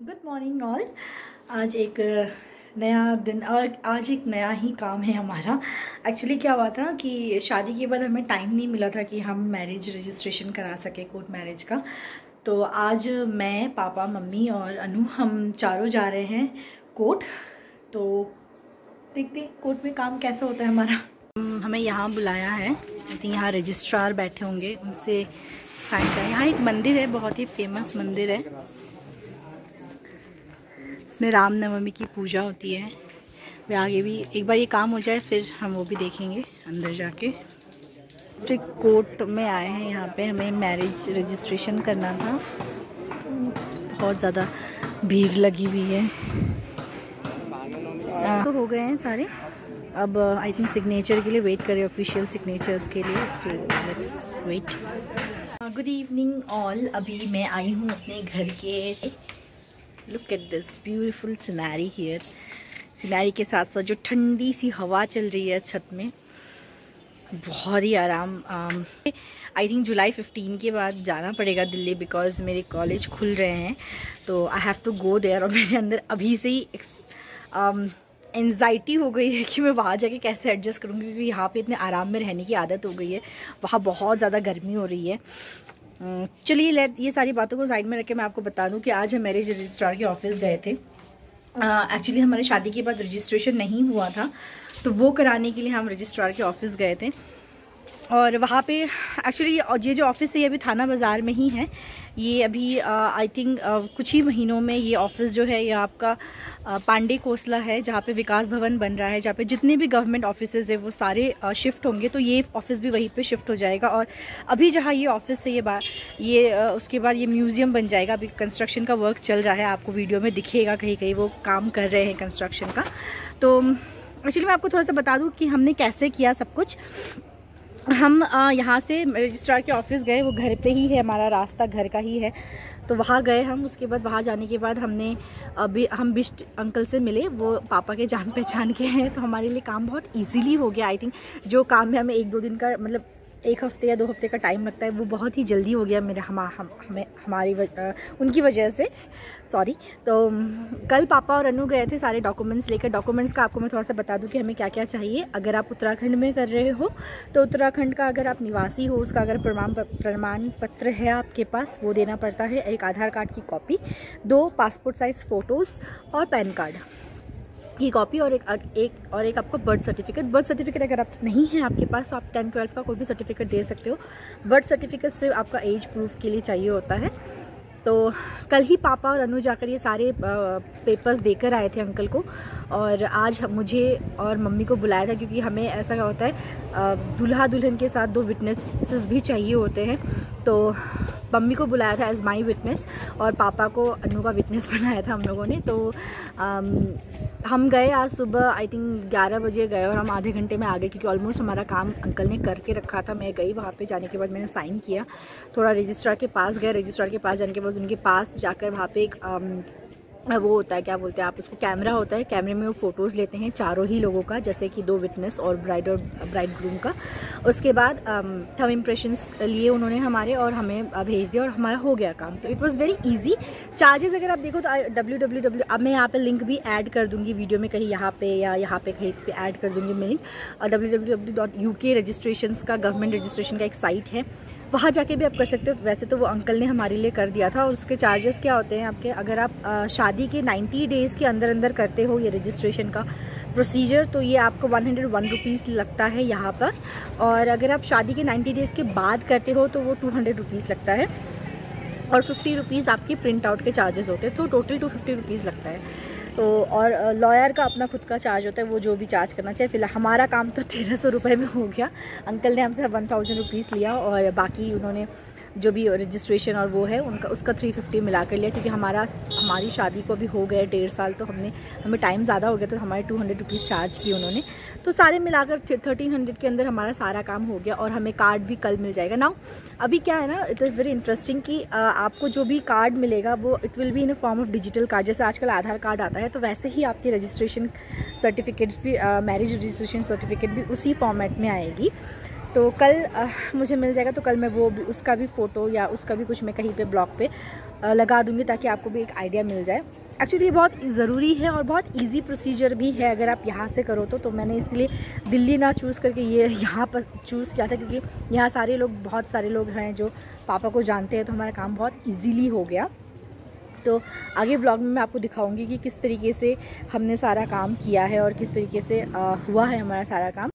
Good morning all. आज एक नया दिन और आज एक नया ही काम है हमारा। एक्चुअली क्या हुआ था कि शादी के बाद हमें टाइम नहीं मिला था कि हम मैरिज रजिस्ट्रेशन करा सके, कोर्ट मैरिज का। तो आज मैं, पापा, मम्मी और अनु हम चारों जा रहे हैं कोर्ट। तो देखते हैं कोर्ट में काम कैसा होता है हमारा। हमें यहाँ बुलाया है, तो यहाँ रजिस्ट्रार बैठे होंगे, उनसे साइन करें। यहाँ एक मंदिर है, बहुत ही फेमस मंदिर है, इसमें रामनवमी की पूजा होती है। वे आगे भी एक बार ये काम हो जाए फिर हम वो भी देखेंगे अंदर जाके। डिस्ट्रिक्ट कोर्ट में आए हैं, यहाँ पे हमें मैरिज रजिस्ट्रेशन करना था। बहुत ज़्यादा भीड़ लगी हुई है। तो हो गए हैं सारे, अब आई थिंक सिग्नेचर के लिए वेट करें, ऑफिशियल सिग्नेचर्स के लिए। So let's wait. Good evening all. अभी मैं आई हूँ अपने घर के। Look at this beautiful scenery here. Scenery के साथ साथ जो ठंडी सी हवा चल रही है छत में, बहुत ही आराम। आई थिंक जुलाई 15 के बाद जाना पड़ेगा दिल्ली, बिकॉज मेरे कॉलेज खुल रहे हैं। तो I have to go there. और मेरे अंदर अभी से ही एंजाइटी हो गई है कि मैं वहाँ जाके कैसे एडजस्ट करूँगी, क्योंकि यहाँ पे इतने आराम में रहने की आदत हो गई है, वहाँ बहुत ज़्यादा गर्मी हो रही है। चलिए ये सारी बातों को साइड में रख के मैं आपको बता दूं कि आज हम मैरिज रजिस्ट्रार के ऑफिस गए थे। एक्चुअली हमारे शादी के बाद रजिस्ट्रेशन नहीं हुआ था, तो वो कराने के लिए हम रजिस्ट्रार के ऑफिस गए थे। और वहाँ पे एक्चुअली ये जो ऑफिस है ये अभी थाना बाज़ार में ही है। ये अभी आई थिंक कुछ ही महीनों में ये ऑफिस जो है ये आपका पांडे कोसला है, जहाँ पे विकास भवन बन रहा है, जहाँ पे जितने भी गवर्नमेंट ऑफिसेज है वो सारे शिफ्ट होंगे। तो ये ऑफिस भी वहीं पे शिफ्ट हो जाएगा। और अभी जहाँ ये ऑफिस है ये उसके बाद ये म्यूज़ियम बन जाएगा। अभी कंस्ट्रक्शन का वर्क चल रहा है, आपको वीडियो में दिखेगा, कहीं कहीं वो काम कर रहे हैं कंस्ट्रक्शन का। तो एक्चुअली मैं आपको थोड़ा सा बता दूँ कि हमने कैसे किया सब कुछ। हम यहाँ से रजिस्ट्रार के ऑफिस गए, वो घर पे ही है, हमारा रास्ता घर का ही है। तो वहाँ गए हम। उसके बाद वहाँ जाने के बाद हम बिष्ट अंकल से मिले, वो पापा के जान पहचान के हैं। तो हमारे लिए काम बहुत इजीली हो गया। आई थिंक जो काम में हमें 1-2 दिन का, मतलब 1 हफ्ते या 2 हफ्ते का टाइम लगता है, वो बहुत ही जल्दी हो गया उनकी वजह से। सॉरी। तो कल पापा और अनु गए थे सारे डॉक्यूमेंट्स लेकर। डॉक्यूमेंट्स का आपको मैं थोड़ा सा बता दूं कि हमें क्या क्या चाहिए। अगर आप उत्तराखंड में कर रहे हो तो उत्तराखंड का, अगर आप निवासी हो, उसका अगर प्रमाण पत्र है आपके पास, वो देना पड़ता है। एक आधार कार्ड की कॉपी, 2 पासपोर्ट साइज़ फ़ोटोज़ और पैन कार्ड की कॉपी, और एक आपका बर्थ सर्टिफिकेट। बर्थ सर्टिफिकेट अगर आप नहीं है आपके पास तो आप 10-12 का कोई भी सर्टिफिकेट दे सकते हो। बर्थ सर्टिफिकेट सिर्फ आपका एज प्रूफ के लिए चाहिए होता है। तो कल ही पापा और अनु जाकर ये सारे पेपर्स देकर आए थे अंकल को। और आज मुझे और मम्मी को बुलाया था, क्योंकि हमें ऐसा होता है दूल्हा दुल्हन के साथ 2 विटनेसेस भी चाहिए होते हैं। तो मम्मी को बुलाया था एज माई विटनेस, और पापा को अनु का विटनेस बनाया था हम लोगों ने। तो हम गए आज सुबह, आई थिंक 11 बजे गए, और हम आधे घंटे में आ गए, क्योंकि ऑलमोस्ट हमारा काम अंकल ने करके रखा था। मैं गई वहाँ पे, जाने के बाद मैंने साइन किया, थोड़ा रजिस्ट्रार के पास गए। रजिस्ट्रार के पास जाने के बाद उनके पास जाकर वहाँ पे एक वो होता है, क्या बोलते हैं आप उसको, कैमरा होता है। कैमरे में वो फ़ोटोज़ लेते हैं चारों ही लोगों का, जैसे कि 2 विटनेस और ब्राइड ग्रूम का। उसके बाद थंब इम्प्रेशंस लिए उन्होंने हमारे, और हमें भेज दिया, और हमारा हो गया काम। तो it was very easy. Charges अगर आप देखो तो www, अब मैं यहाँ पे लिंक भी ऐड कर दूँगी वीडियो में, कहीं यहाँ पे या यहाँ पे कहीं पे ऐड कर दूँगी मैं लिंक। www.uk रजिस्ट्रेशन का, गवर्नमेंट रजिस्ट्रेशन का एक साइट है, वहाँ जाके भी आप कर सकते हो। वैसे तो वो अंकल ने हमारे लिए कर दिया था। और उसके चार्जेस क्या होते हैं आपके, अगर आप शादी के 90 डेज़ के अंदर करते हो ये रजिस्ट्रेशन का प्रोसीजर, तो ये आपको 101 रुपीज़ लगता है यहाँ पर। और अगर आप शादी के 90 डेज़ के बाद करते हो तो वो 200 रुपीज़ लगता है, और 50 रुपीज़ आपके प्रिंट आउट के चार्जेस होते हैं। तो टोटल 250 रुपीज़ लगता है। तो और लॉयर का अपना खुद का चार्ज होता है, वो जो भी चार्ज करना चाहिए। फिलहाल हमारा काम तो 1300 रुपये में हो गया। अंकल ने हमसे 1000 रुपीज़ लिया, और बाकी उन्होंने जो भी रजिस्ट्रेशन और वो है उनका, उसका 350 मिला कर लिया, क्योंकि हमारी शादी को अभी हो गए 1.5 साल। तो हमें टाइम ज़्यादा हो गया, तो हमारे 200 रुपीज़ चार्ज किए उन्होंने। तो सारे मिलाकर 1300 के अंदर हमारा सारा काम हो गया। और हमें कार्ड भी कल मिल जाएगा। नाउ अभी क्या है ना, इट इज़ वेरी इंटरेस्टिंग कि आपको जो भी कार्ड मिलेगा वो it will be in a form of digital card. जैसे आजकल आधार कार्ड आता है, तो वैसे ही आपकी रजिस्ट्रेशन सर्टिफिकेट्स भी, मैरिज रजिस्ट्रेशन सर्टिफिकेट भी उसी फॉर्मेट में आएगी। तो कल मुझे मिल जाएगा, तो कल मैं वो भी, उसका भी फ़ोटो या उसका भी कुछ मैं कहीं पे ब्लॉग पे लगा दूँगी ताकि आपको भी एक आइडिया मिल जाए। एक्चुअली ये बहुत ज़रूरी है और बहुत इजी प्रोसीजर भी है अगर आप यहाँ से करो तो मैंने इसलिए दिल्ली ना चूज़ करके ये यहाँ पर चूज़ किया था, क्योंकि यहाँ बहुत सारे लोग हैं जो पापा को जानते हैं, तो हमारा काम बहुत इजीली हो गया। तो आगे व्लॉग में मैं आपको दिखाऊंगी कि किस तरीके से हमने सारा काम किया है और किस तरीके से हुआ है हमारा सारा काम।